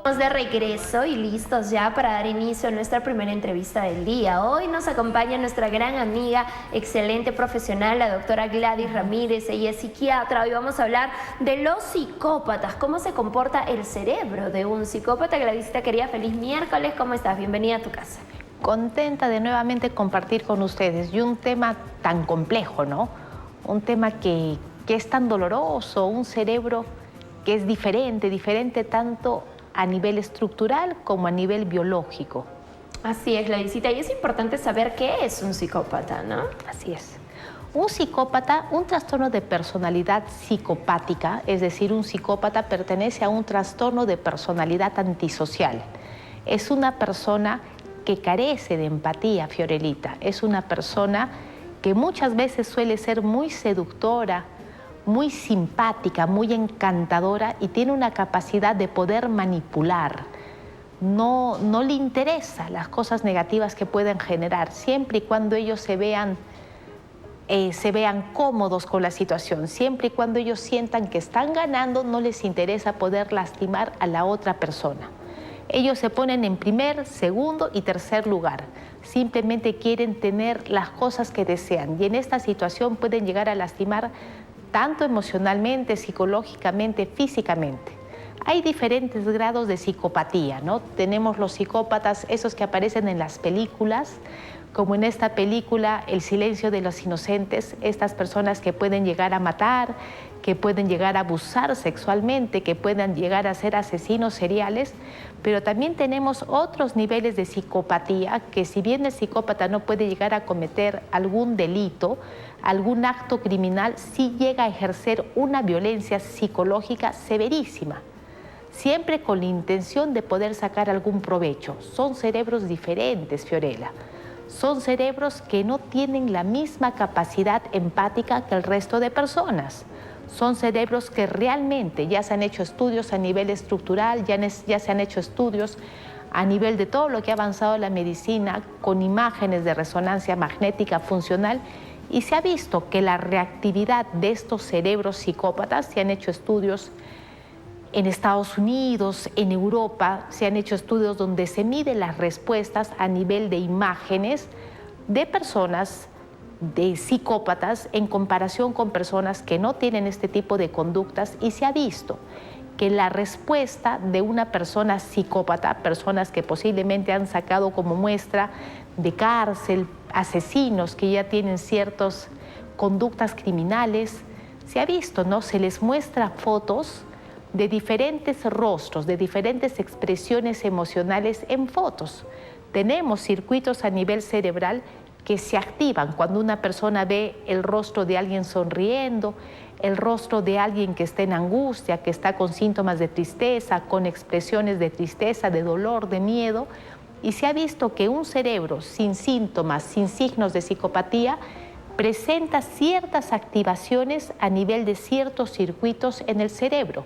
De regreso y listos ya para dar inicio a nuestra primera entrevista del día. Hoy nos acompaña nuestra gran amiga, excelente profesional, la doctora Gladys Ramírez. Ella es psiquiatra. Hoy vamos a hablar de los psicópatas, cómo se comporta el cerebro de un psicópata. Gladysita querida, feliz miércoles, ¿cómo estás? Bienvenida a tu casa. Contenta de nuevamente compartir con ustedes y un tema tan complejo, ¿no? Un tema que es tan doloroso, un cerebro que es diferente tanto a nivel estructural como a nivel biológico. Así es, Gladysita, y es importante saber qué es un psicópata, ¿no? Así es. Un psicópata, un trastorno de personalidad psicopática, es decir, un psicópata pertenece a un trastorno de personalidad antisocial. Es una persona que carece de empatía, Fiorelita. Es una persona que muchas veces suele ser muy seductora, muy simpática, muy encantadora y tiene una capacidad de poder manipular. No le interesa las cosas negativas que pueden generar, siempre y cuando ellos se vean cómodos con la situación, siempre y cuando ellos sientan que están ganando, no les interesa poder lastimar a la otra persona. Ellos se ponen en primer, segundo y tercer lugar. Simplemente quieren tener las cosas que desean y en esta situación pueden llegar a lastimar tanto emocionalmente, psicológicamente, físicamente. Hay diferentes grados de psicopatía, ¿no? Tenemos los psicópatas, esos que aparecen en las películas, como en esta película El silencio de los inocentes, estas personas que pueden llegar a matar, que pueden llegar a abusar sexualmente, que puedan llegar a ser asesinos seriales, pero también tenemos otros niveles de psicopatía que si bien el psicópata no puede llegar a cometer algún delito, algún acto criminal, sí llega a ejercer una violencia psicológica severísima, siempre con la intención de poder sacar algún provecho. Son cerebros diferentes, Fiorella. Son cerebros que no tienen la misma capacidad empática que el resto de personas. Son cerebros que realmente ya se han hecho estudios a nivel estructural, ya se han hecho estudios a nivel de todo lo que ha avanzado la medicina con imágenes de resonancia magnética funcional y se ha visto que la reactividad de estos cerebros psicópatas, se han hecho estudios en Estados Unidos, en Europa, se han hecho estudios donde se miden las respuestas a nivel de imágenes de personas, de psicópatas, en comparación con personas que no tienen este tipo de conductas y se ha visto que la respuesta de una persona psicópata, personas que posiblemente han sacado como muestra de cárcel, asesinos que ya tienen ciertas conductas criminales, se ha visto, ¿no? Se les muestra fotos de diferentes rostros, de diferentes expresiones emocionales en fotos. Tenemos circuitos a nivel cerebral que se activan cuando una persona ve el rostro de alguien sonriendo, el rostro de alguien que está en angustia, que está con síntomas de tristeza, con expresiones de tristeza, de dolor, de miedo, y se ha visto que un cerebro sin síntomas, sin signos de psicopatía, presenta ciertas activaciones a nivel de ciertos circuitos en el cerebro.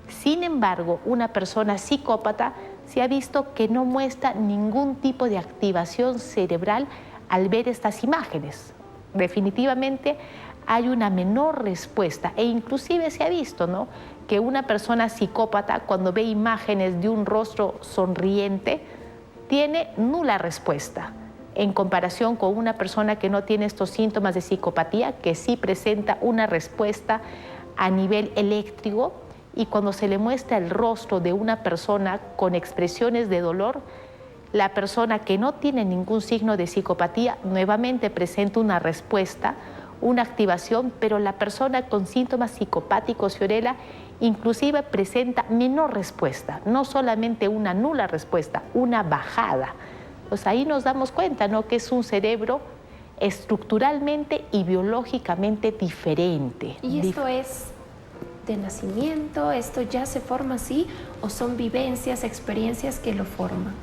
Sin embargo, una persona psicópata se ha visto que no muestra ningún tipo de activación cerebral al ver estas imágenes. Definitivamente hay una menor respuesta e inclusive se ha visto, ¿no?, que una persona psicópata cuando ve imágenes de un rostro sonriente tiene nula respuesta en comparación con una persona que no tiene estos síntomas de psicopatía, que sí presenta una respuesta a nivel eléctrico y cuando se le muestra el rostro de una persona con expresiones de dolor, la persona que no tiene ningún signo de psicopatía nuevamente presenta una respuesta, una activación, pero la persona con síntomas psicopáticos, Fiorella, inclusive presenta menor respuesta, no solamente una nula respuesta, una bajada. Pues ahí nos damos cuenta, ¿no?, que es un cerebro estructuralmente y biológicamente diferente. ¿Y esto es de nacimiento? ¿Esto ya se forma así o son vivencias, experiencias que lo forman?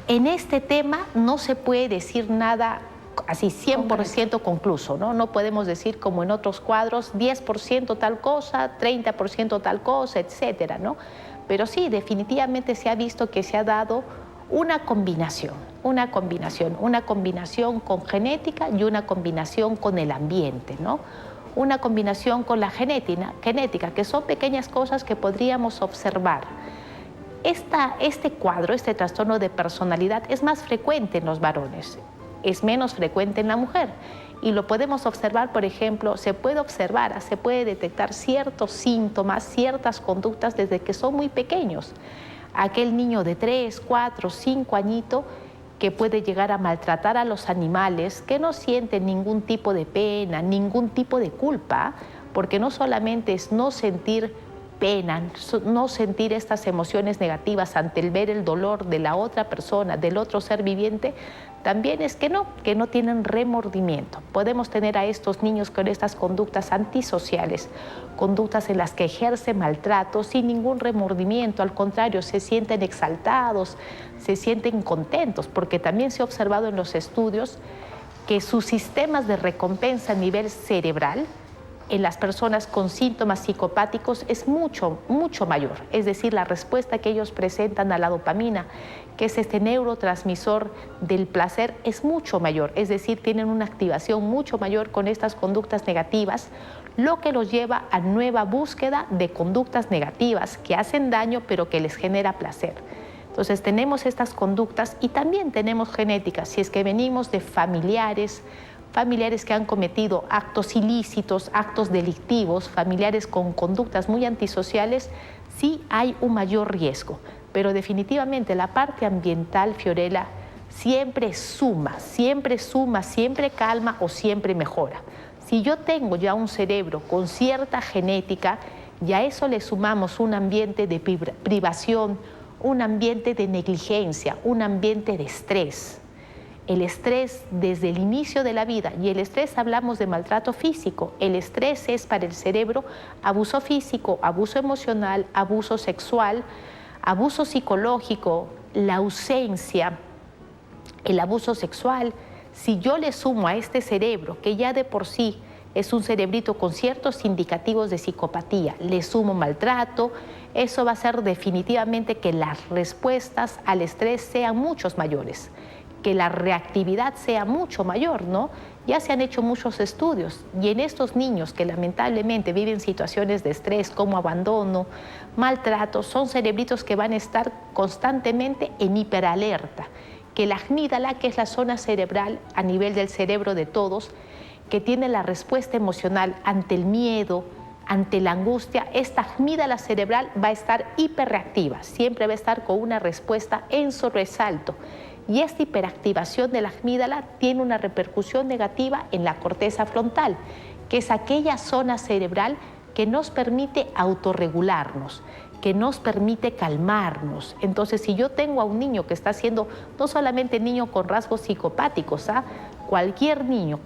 En este tema no se puede decir nada así 100% concluso, ¿no? No podemos decir como en otros cuadros 10% tal cosa, 30% tal cosa, etcétera, ¿no? Pero sí, definitivamente se ha visto que se ha dado una combinación con genética y una combinación con el ambiente, ¿no? Una combinación con la genética, que son pequeñas cosas que podríamos observar. Este cuadro, este trastorno de personalidad es más frecuente en los varones, es menos frecuente en la mujer. Y lo podemos observar, por ejemplo, se puede detectar ciertos síntomas, ciertas conductas desde que son muy pequeños. Aquel niño de 3, 4, 5 añitos que puede llegar a maltratar a los animales, que no siente ningún tipo de pena, ningún tipo de culpa, porque no solamente es no sentir pena, no sentir estas emociones negativas ante el ver el dolor de la otra persona, del otro ser viviente, también es que no tienen remordimiento. Podemos tener a estos niños con estas conductas antisociales, conductas en las que ejercen maltrato sin ningún remordimiento, al contrario, se sienten exaltados, se sienten contentos, porque también se ha observado en los estudios que sus sistemas de recompensa a nivel cerebral en las personas con síntomas psicopáticos es mucho mayor. Es decir, la respuesta que ellos presentan a la dopamina, que es este neurotransmisor del placer, es mucho mayor. Es decir, tienen una activación mucho mayor con estas conductas negativas, lo que los lleva a nueva búsqueda de conductas negativas que hacen daño pero que les genera placer. Entonces tenemos estas conductas y también tenemos genéticas. Si es que venimos de familiares que han cometido actos ilícitos, actos delictivos, familiares con conductas muy antisociales, sí hay un mayor riesgo. Pero definitivamente la parte ambiental, Fiorella, siempre suma, siempre calma o siempre mejora. Si yo tengo ya un cerebro con cierta genética, ya a eso le sumamos un ambiente de privación, un ambiente de negligencia, un ambiente de estrés. El estrés desde el inicio de la vida, y el estrés hablamos de maltrato físico, el estrés es para el cerebro abuso físico, abuso emocional, abuso sexual, abuso psicológico, la ausencia, el abuso sexual. Si yo le sumo a este cerebro, que ya de por sí es un cerebrito con ciertos indicativos de psicopatía, le sumo maltrato, eso va a hacer definitivamente que las respuestas al estrés sean muchos mayores, que la reactividad sea mucho mayor, ¿no? Ya se han hecho muchos estudios y en estos niños que lamentablemente viven situaciones de estrés como abandono, maltrato, son cerebritos que van a estar constantemente en hiperalerta, que la amígdala, que es la zona cerebral a nivel del cerebro de todos, que tiene la respuesta emocional ante el miedo, ante la angustia, esta amígdala cerebral va a estar hiperreactiva, siempre va a estar con una respuesta en sobresalto. Y esta hiperactivación de la amígdala tiene una repercusión negativa en la corteza frontal, que es aquella zona cerebral que nos permite autorregularnos, que nos permite calmarnos. Entonces, si yo tengo a un niño que está siendo, no solamente niño con rasgos psicopáticos, cualquier niño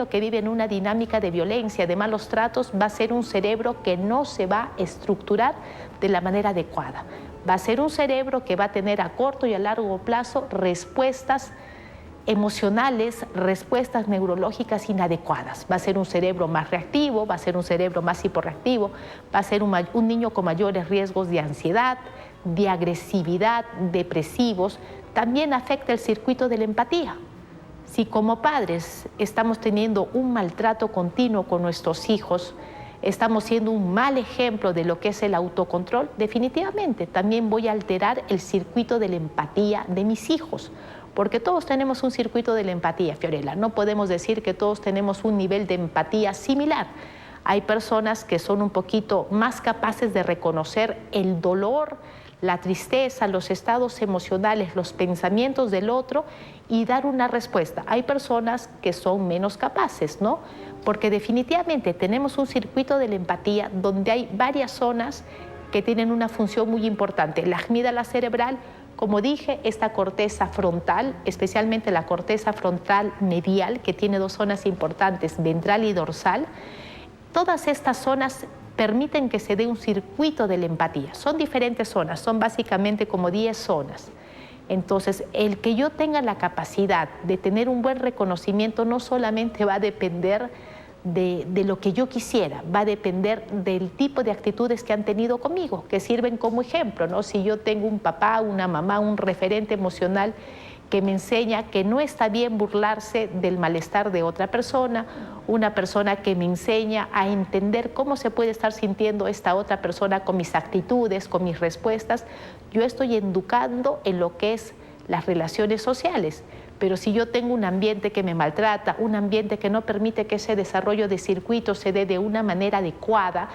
que vive en una dinámica de violencia, de malos tratos, va a ser un cerebro que no se va a estructurar de la manera adecuada. Va a ser un cerebro que va a tener a corto y a largo plazo respuestas emocionales, respuestas neurológicas inadecuadas. Va a ser un cerebro más reactivo, va a ser un cerebro más hiporreactivo, va a ser un niño con mayores riesgos de ansiedad, de agresividad, depresivos. También afecta el circuito de la empatía. Si como padres estamos teniendo un maltrato continuo con nuestros hijos, estamos siendo un mal ejemplo de lo que es el autocontrol, definitivamente también voy a alterar el circuito de la empatía de mis hijos, porque todos tenemos un circuito de la empatía, Fiorella. No podemos decir que todos tenemos un nivel de empatía similar. Hay personas que son un poquito más capaces de reconocer el dolor, la tristeza, los estados emocionales, los pensamientos del otro y dar una respuesta. Hay personas que son menos capaces, ¿no? Porque definitivamente tenemos un circuito de la empatía donde hay varias zonas que tienen una función muy importante. La amígdala cerebral, como dije, esta corteza frontal, especialmente la corteza frontal medial, que tiene dos zonas importantes, ventral y dorsal. Todas estas zonas permiten que se dé un circuito de la empatía. Son diferentes zonas, son básicamente como 10 zonas. Entonces, el que yo tenga la capacidad de tener un buen reconocimiento no solamente va a depender de lo que yo quisiera, va a depender del tipo de actitudes que han tenido conmigo, que sirven como ejemplo, ¿no? Si yo tengo un papá, una mamá, un referente emocional que me enseña que no está bien burlarse del malestar de otra persona, una persona que me enseña a entender cómo se puede estar sintiendo esta otra persona con mis actitudes, con mis respuestas. Yo estoy educando en lo que es las relaciones sociales. Pero si yo tengo un ambiente que me maltrata, un ambiente que no permite que ese desarrollo de circuitos se dé de una manera adecuada,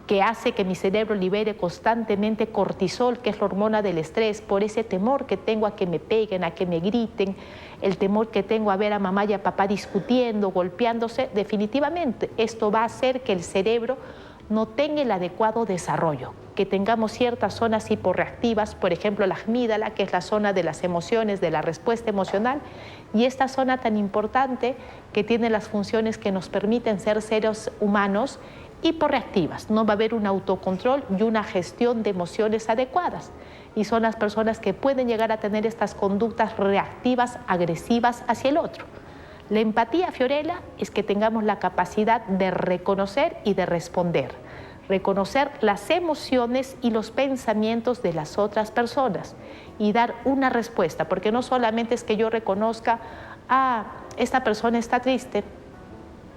que hace que mi cerebro libere constantemente cortisol, que es la hormona del estrés, por ese temor que tengo a que me peguen, a que me griten, el temor que tengo a ver a mamá y a papá discutiendo, golpeándose, definitivamente esto va a hacer que el cerebro no tenga el adecuado desarrollo, que tengamos ciertas zonas hiporreactivas, por ejemplo la amígdala, que es la zona de las emociones, de la respuesta emocional, y esta zona tan importante que tiene las funciones que nos permiten ser seres humanos hiporreactivas. No va a haber un autocontrol y una gestión de emociones adecuadas, y son las personas que pueden llegar a tener estas conductas reactivas, agresivas hacia el otro. La empatía, Fiorella, es que tengamos la capacidad de reconocer y de responder. Reconocer las emociones y los pensamientos de las otras personas y dar una respuesta, porque no solamente es que yo reconozca, esta persona está triste.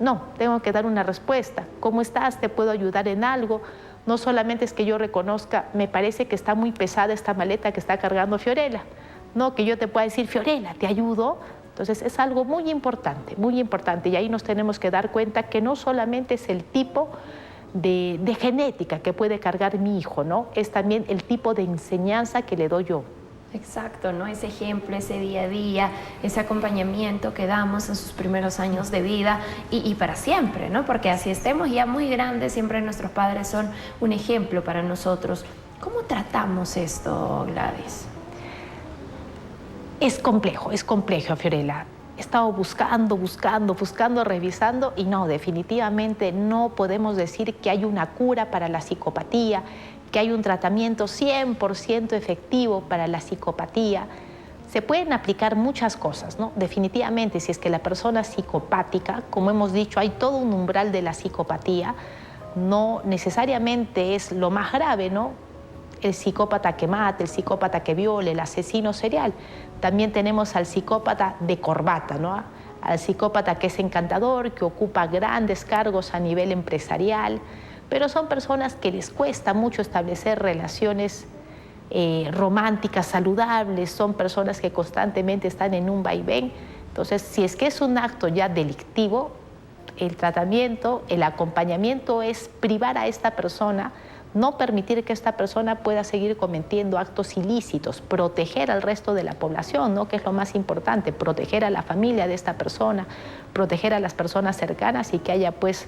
No, tengo que dar una respuesta. ¿Cómo estás? ¿Te puedo ayudar en algo? No solamente es que yo reconozca, me parece que está muy pesada esta maleta que está cargando Fiorella. No, que yo te pueda decir, Fiorella, ¿te ayudo? Entonces es algo muy importante, y ahí nos tenemos que dar cuenta que no solamente es el tipo de genética que puede cargar mi hijo, ¿no? Es también el tipo de enseñanza que le doy yo. Exacto, ¿no? Ese ejemplo, ese día a día, ese acompañamiento que damos en sus primeros años de vida y para siempre, ¿no? Porque así estemos ya muy grandes, siempre nuestros padres son un ejemplo para nosotros. ¿Cómo tratamos esto, Gladys? Es complejo, Fiorella. He estado buscando, revisando y no, definitivamente no podemos decir que hay una cura para la psicopatía, que hay un tratamiento 100% efectivo para la psicopatía. Se pueden aplicar muchas cosas, ¿no? Definitivamente, si es que la persona es psicopática, como hemos dicho, hay todo un umbral de la psicopatía, no necesariamente es lo más grave, ¿no? El psicópata que mata, el psicópata que viola, el asesino serial. También tenemos al psicópata de corbata, ¿no? Al psicópata que es encantador, que ocupa grandes cargos a nivel empresarial, pero son personas que les cuesta mucho establecer relaciones románticas, saludables, son personas que constantemente están en un vaivén. Entonces, si es que es un acto ya delictivo, el tratamiento, el acompañamiento es privar a esta persona, no permitir que esta persona pueda seguir cometiendo actos ilícitos, proteger al resto de la población, ¿no? Que es lo más importante, proteger a la familia de esta persona, proteger a las personas cercanas y que haya pues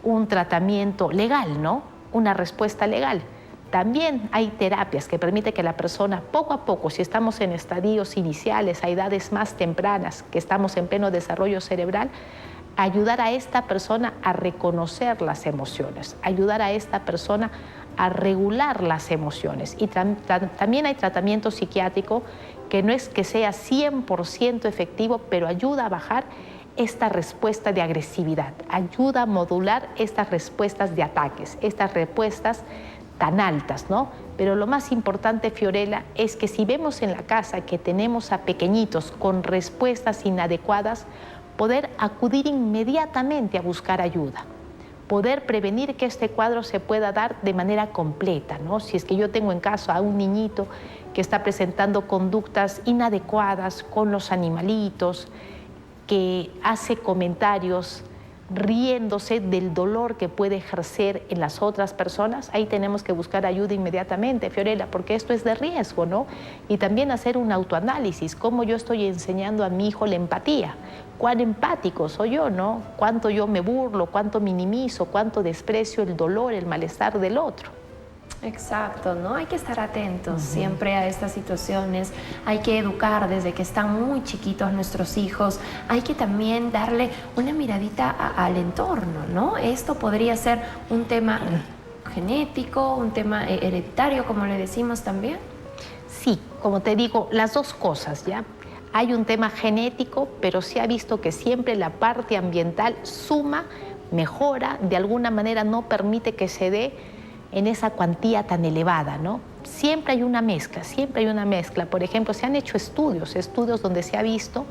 un tratamiento legal, ¿no? Una respuesta legal. También hay terapias que permiten que la persona poco a poco, si estamos en estadios iniciales, a edades más tempranas, que estamos en pleno desarrollo cerebral, ayudar a esta persona a reconocer las emociones, ayudar a esta persona a regular las emociones. Y también hay tratamiento psiquiátrico que no es que sea 100% efectivo, pero ayuda a bajar esta respuesta de agresividad, ayuda a modular estas respuestas de ataques, estas respuestas tan altas, ¿no? Pero lo más importante, Fiorella, es que si vemos en la casa que tenemos a pequeñitos con respuestas inadecuadas, poder acudir inmediatamente a buscar ayuda, poder prevenir que este cuadro se pueda dar de manera completa, ¿no? Si es que yo tengo en casa a un niñito que está presentando conductas inadecuadas con los animalitos, que hace comentarios riéndose del dolor que puede ejercer en las otras personas, ahí tenemos que buscar ayuda inmediatamente, Fiorella, porque esto es de riesgo, ¿no? Y también hacer un autoanálisis, cómo yo estoy enseñando a mi hijo la empatía, cuán empático soy yo, ¿no? Cuánto yo me burlo, cuánto minimizo, cuánto desprecio el dolor, el malestar del otro. Exacto, ¿no? Hay que estar atentos siempre a estas situaciones, hay que educar desde que están muy chiquitos nuestros hijos, hay que también darle una miradita al entorno, ¿no? Esto podría ser un tema genético, un tema hereditario, como le decimos también. Sí, como te digo, las dos cosas, ¿ya? Hay un tema genético, pero se ha visto que siempre la parte ambiental suma, mejora, de alguna manera no permite que se dé en esa cuantía tan elevada, ¿no? siempre hay una mezcla, siempre hay una mezcla. Por ejemplo, se han hecho estudios donde se ha visto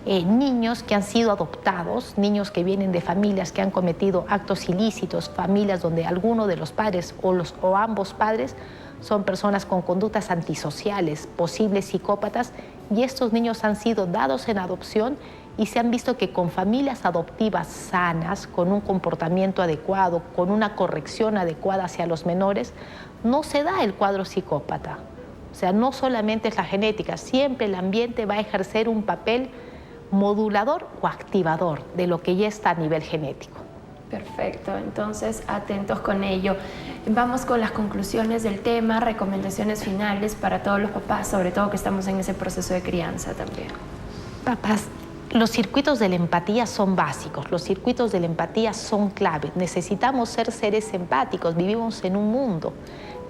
niños que han sido adoptados, niños que vienen de familias que han cometido actos ilícitos, familias donde alguno de los padres o ambos padres son personas con conductas antisociales, posibles psicópatas, y estos niños han sido dados en adopción y se han visto que con familias adoptivas sanas, con un comportamiento adecuado, con una corrección adecuada hacia los menores, no se da el cuadro psicópata. O sea, no solamente es la genética, siempre el ambiente va a ejercer un papel modulador o activador de lo que ya está a nivel genético. Perfecto, entonces atentos con ello. Vamos con las conclusiones del tema, recomendaciones finales para todos los papás, sobre todo que estamos en ese proceso de crianza también. Papás, los circuitos de la empatía son básicos, los circuitos de la empatía son clave. Necesitamos ser seres empáticos, vivimos en un mundo.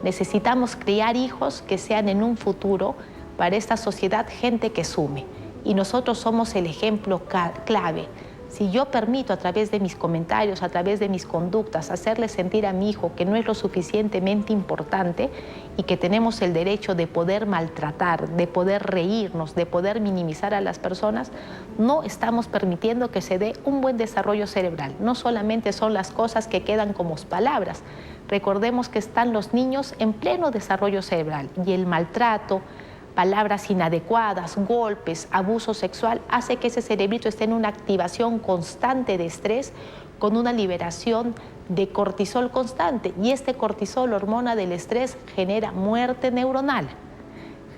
Necesitamos criar hijos que sean en un futuro para esta sociedad gente que sume. Y nosotros somos el ejemplo clave. Si yo permito a través de mis comentarios, a través de mis conductas, hacerle sentir a mi hijo que no es lo suficientemente importante y que tenemos el derecho de poder maltratar, de poder reírnos, de poder minimizar a las personas, no estamos permitiendo que se dé un buen desarrollo cerebral. No solamente son las cosas que quedan como palabras. Recordemos que están los niños en pleno desarrollo cerebral y el maltrato, palabras inadecuadas, golpes, abuso sexual, hace que ese cerebrito esté en una activación constante de estrés con una liberación de cortisol constante. Y este cortisol, hormona del estrés, genera muerte neuronal,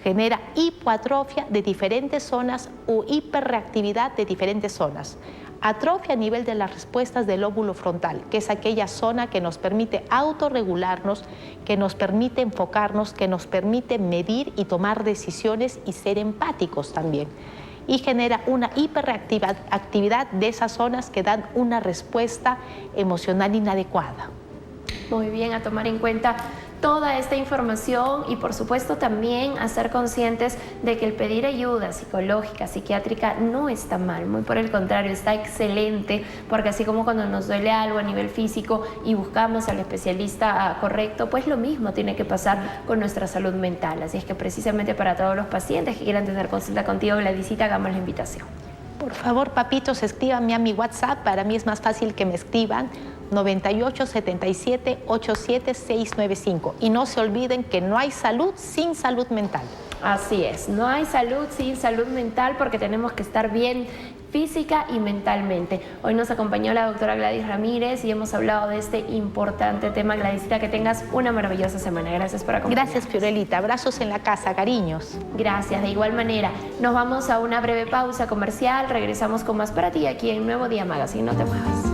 genera hipoatrofia de diferentes zonas o hiperreactividad de diferentes zonas. Atrofia a nivel de las respuestas del lóbulo frontal, que es aquella zona que nos permite autorregularnos, que nos permite enfocarnos, que nos permite medir y tomar decisiones y ser empáticos también. Y genera una hiperactividad de esas zonas que dan una respuesta emocional inadecuada. Muy bien, a tomar en cuenta toda esta información y por supuesto también a ser conscientes de que el pedir ayuda psicológica, psiquiátrica no está mal, muy por el contrario, está excelente, porque así como cuando nos duele algo a nivel físico y buscamos al especialista correcto, pues lo mismo tiene que pasar con nuestra salud mental. Así es que precisamente para todos los pacientes que quieran tener consulta contigo, Gladysita, hagamos la invitación. Por favor, papitos, escríbanme a mi WhatsApp, para mí es más fácil que me escriban, 98 77 87 695. Y no se olviden que no hay salud sin salud mental. Así es, no hay salud sin salud mental porque tenemos que estar bien física y mentalmente. Hoy nos acompañó la doctora Gladys Ramírez y hemos hablado de este importante tema. Gladysita, que tengas una maravillosa semana. Gracias por acompañarnos. Gracias, Fiorelita. Abrazos en la casa, cariños. Gracias, de igual manera. Nos vamos a una breve pausa comercial. Regresamos con más para ti aquí en Nuevo Día Magazine. No te muevas.